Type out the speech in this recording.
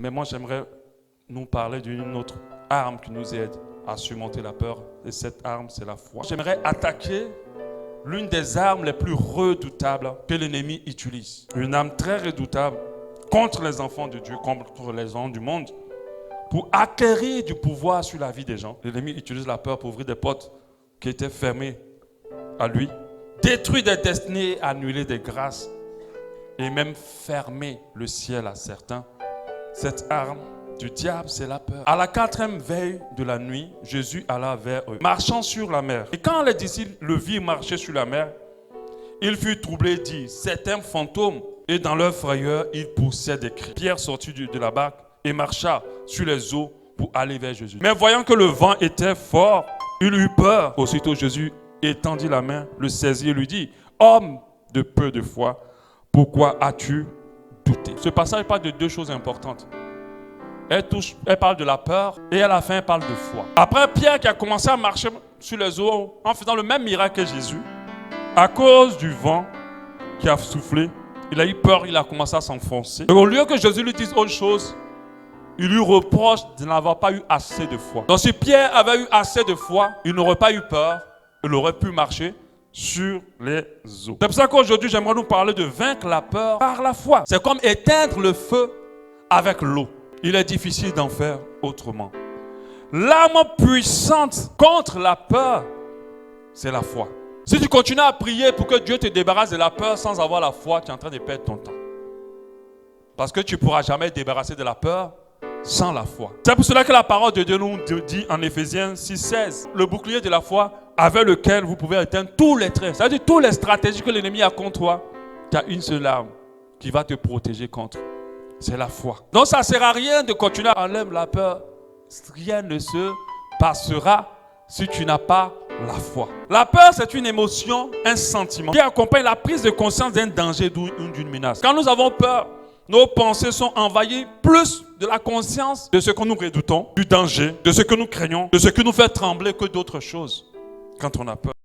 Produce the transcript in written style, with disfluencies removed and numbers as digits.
Mais moi, j'aimerais nous parler d'une autre arme qui nous aide à surmonter la peur. Et cette arme, c'est la foi. J'aimerais attaquer l'une des armes les plus redoutables que l'ennemi utilise. Une arme très redoutable contre les enfants de Dieu, contre les gens du monde, pour acquérir du pouvoir sur la vie des gens. L'ennemi utilise la peur pour ouvrir des portes qui étaient fermées à lui, détruire des destinées, annuler des grâces et même fermer le ciel à certains. Cette arme du diable, c'est la peur. À la 4e veille de la nuit, Jésus alla vers eux, marchant sur la mer. Et quand les disciples le virent marcher sur la mer, ils furent troublés et dirent, c'est un fantôme. Et dans leur frayeur, ils poussaient des cris. Pierre sortit de la barque et marcha sur les eaux pour aller vers Jésus. Mais voyant que le vent était fort, il eut peur. Aussitôt Jésus étendit la main, le saisit et lui dit, homme de peu de foi, pourquoi as-tu douté? Ce passage parle de deux choses importantes. Elle parle de la peur et à la fin elle parle de foi. Après Pierre qui a commencé à marcher sur les eaux en faisant le même miracle que Jésus, à cause du vent qui a soufflé, il a eu peur, il a commencé à s'enfoncer. Et au lieu que Jésus lui dise autre chose, il lui reproche de n'avoir pas eu assez de foi. Donc si Pierre avait eu assez de foi, il n'aurait pas eu peur, il aurait pu marcher sur les eaux. C'est pour ça qu'aujourd'hui, j'aimerais nous parler de vaincre la peur par la foi. C'est comme éteindre le feu avec l'eau. Il est difficile d'en faire autrement. L'arme puissante contre la peur, c'est la foi. Si tu continues à prier pour que Dieu te débarrasse de la peur sans avoir la foi, tu es en train de perdre ton temps. Parce que tu ne pourras jamais te débarrasser de la peur sans la foi. C'est pour cela que la parole de Dieu nous dit en Éphésiens 6,16, le bouclier de la foi avec lequel vous pouvez atteindre tous les traits. C'est-à-dire toutes les stratégies que l'ennemi a contre toi, tu as une seule arme qui va te protéger contre. C'est la foi. Donc ça ne sert à rien de continuer à enlever la peur. Rien ne se passera si tu n'as pas la foi. La peur, c'est une émotion, un sentiment qui accompagne la prise de conscience d'un danger ou d'une menace. Quand nous avons peur, nos pensées sont envahies plus de la conscience de ce que nous redoutons, du danger, de ce que nous craignons, de ce qui nous fait trembler que d'autres choses quand on a peur.